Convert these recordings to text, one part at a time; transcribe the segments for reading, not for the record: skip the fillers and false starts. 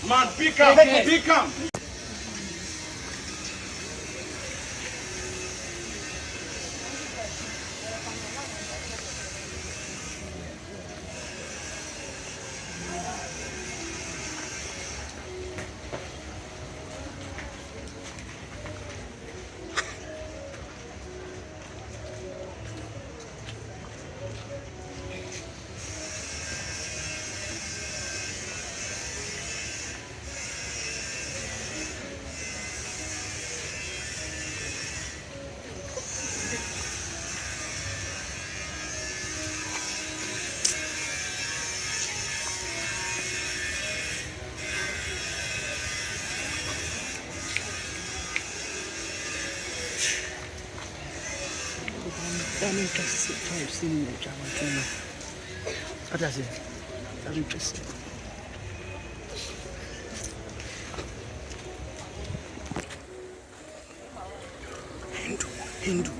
Man, be calm. Be calm. I'm interested. I've seen the drama too. What does it? I'm interested. Hindu.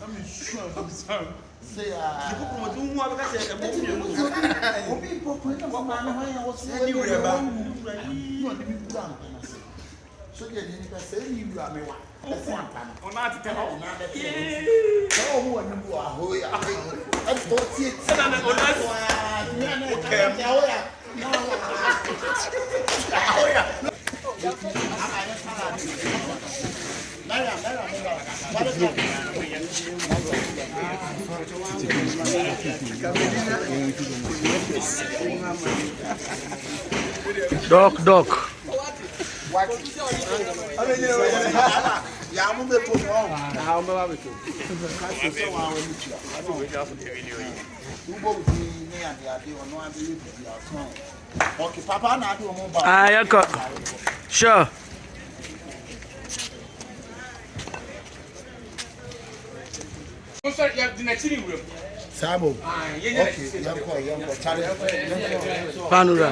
I'm sure I'm sorry. Say, so you didn't say you are me one. Oh, not to tell you. Oh, who are you? I thought it. Dog. What? I mean, yeah, I'm going to put on. How am I going to? Okay, Papa, now do a mobile. Sure. Sabo. Okay, Panura.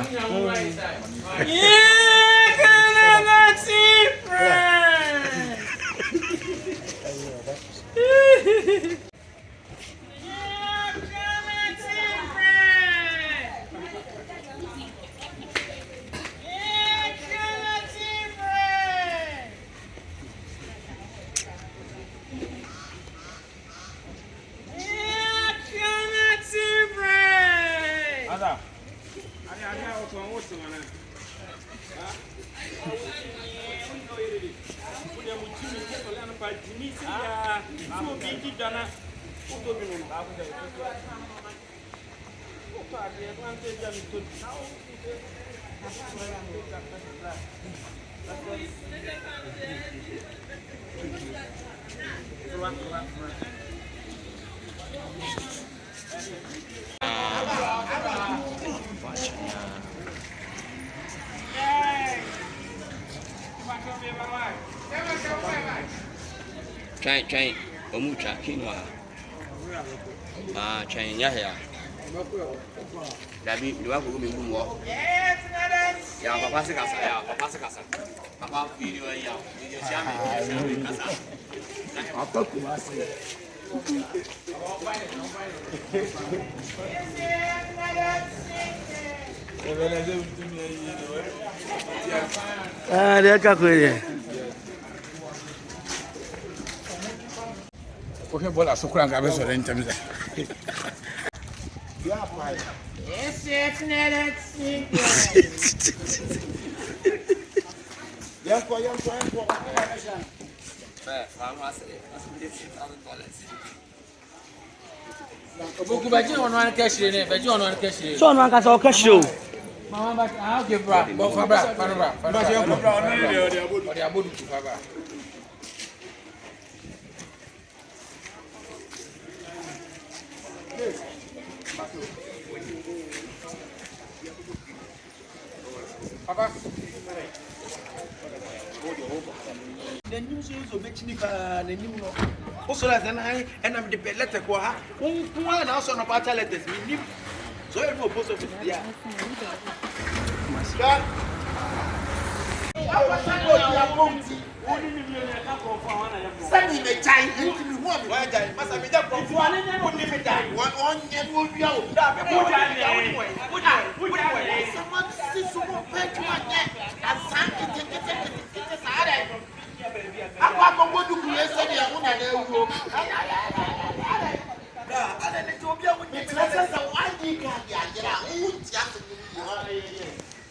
Train, Omucha, Quinoa. Train, Yahya. Dabi, you have to go in more. Yeah, Papa Casa. Papa, video, Papa Kumasi. They're calculating. Okay, but I saw Crank Abbas in terms of. Yes, let's see. So, no, that's all cash show. Mama, I'll give bra. Papa. The news is of Mechinica, the new also as an eye, and I'm the letter. Who are also no part letters. So you know post office there. Send me the time into me one. Why die? Must be that from one and only me die. One and will be out. Someone see someone pay to my neck and sank it. I'm going to create a woman and they will.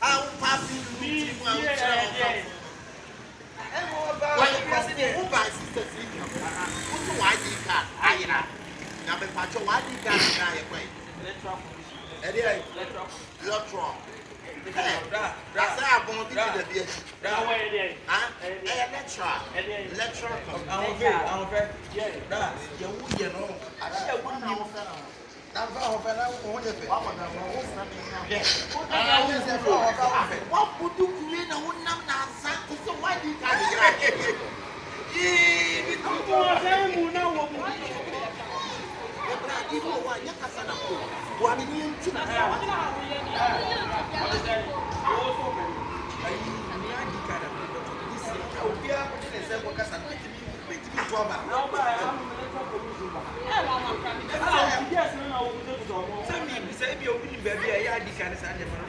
How passing me? Why you president? Who buys sister? Who's the white car? I am. Now, the patch of white car and I away. Let's rock. That's how I'm going to be the beer. Lecture. I'm very. Yeah, you know. I said 1 hour. What would you create a woman now? So why did I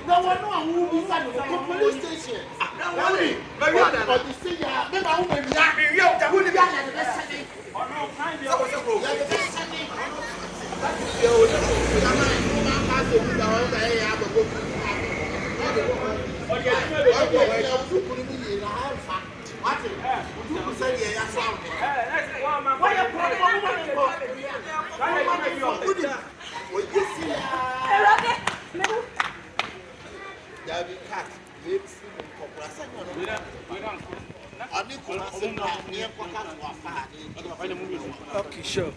no one who is at the police station. No one. But you see, then I will be laughing. You are the best. Oh no, kind of. Okay, sure.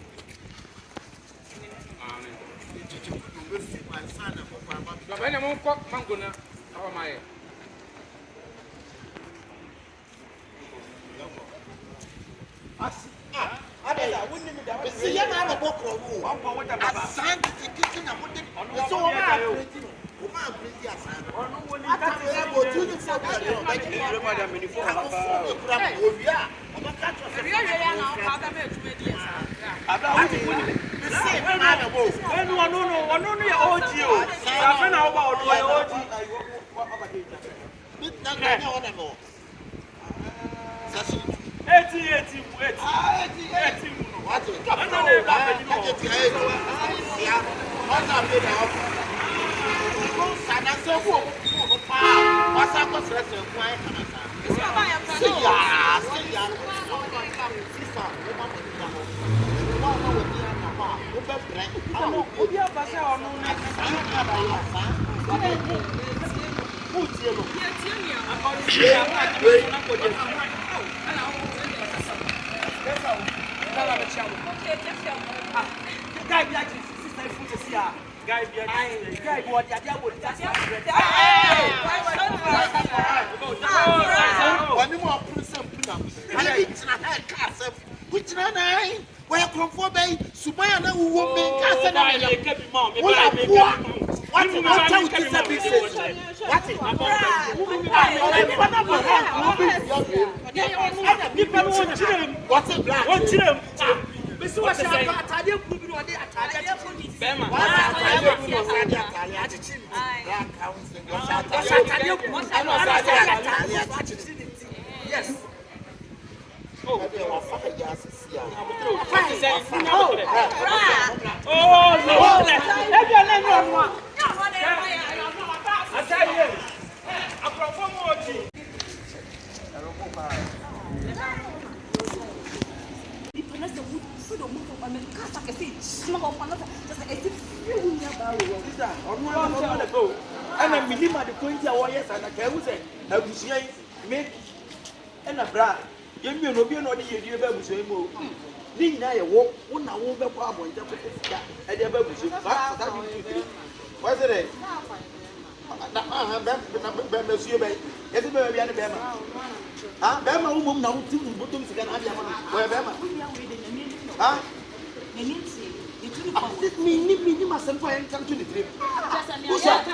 Me, must come to the trip.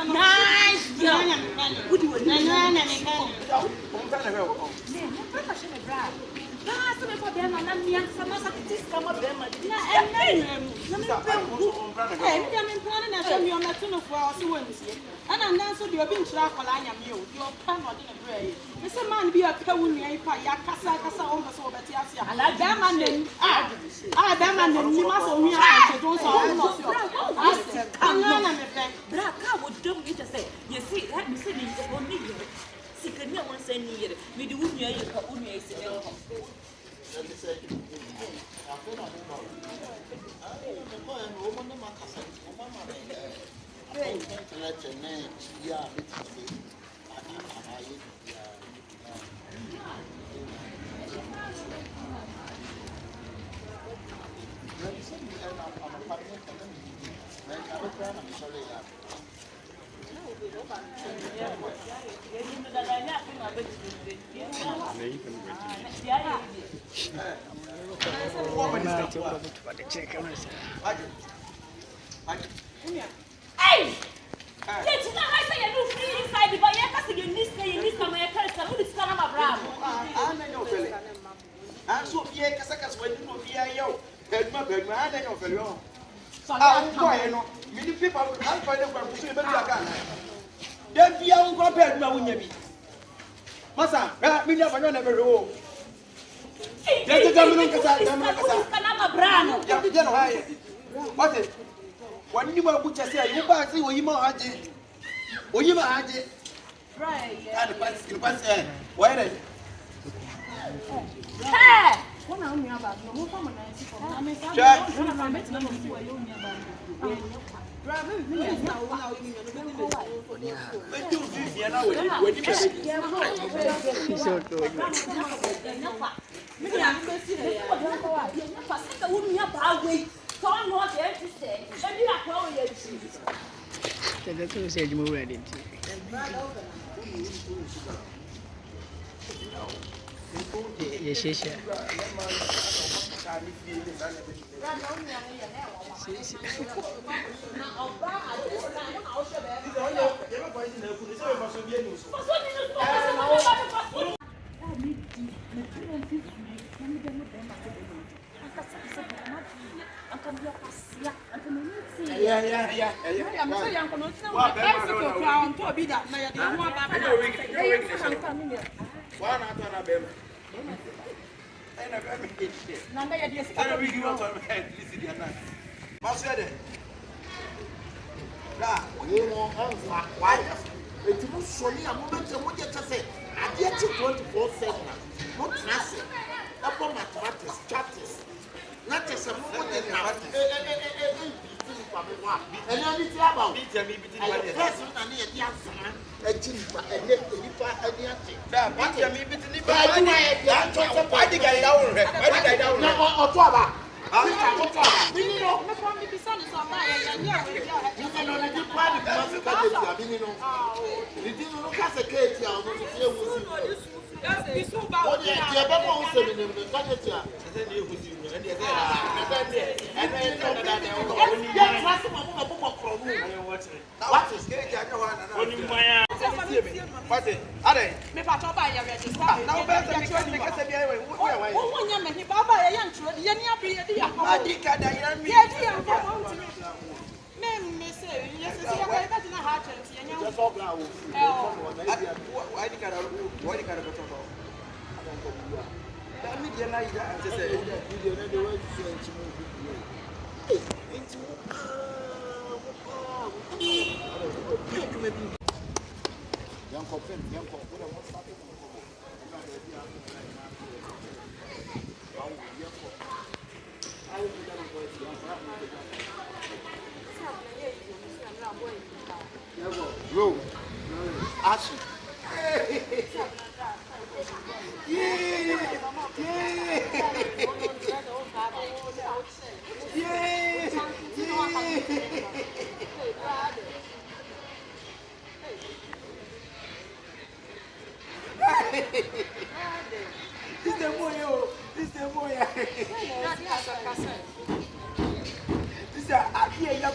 Nice. Hey! Let's not say you do free inside the bar. You can't say you need to come here. Who is coming up, bravo? I'm so here, Casakas, when you know, yo, Bedma, I know for you. So I'm quiet, many people will have by the one who say, but I can't. Then be our grandparent, no one yet. Massa, me never know never roll. There's a gentleman, what is when you were butcher say, you pass you, you might have it. Or you might have it. Right, and the pass, why then? Hey!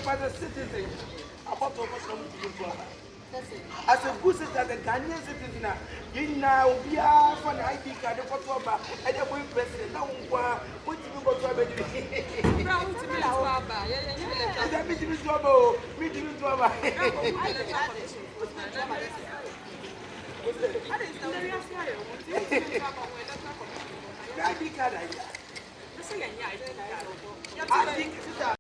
as a citizen, about to come to as a good citizen, a Ghanaian citizen, you now be a for the ID card for Toba, and the boy president. Now, what you go to a baby? That means you trouble, meeting trouble. ID card, I think.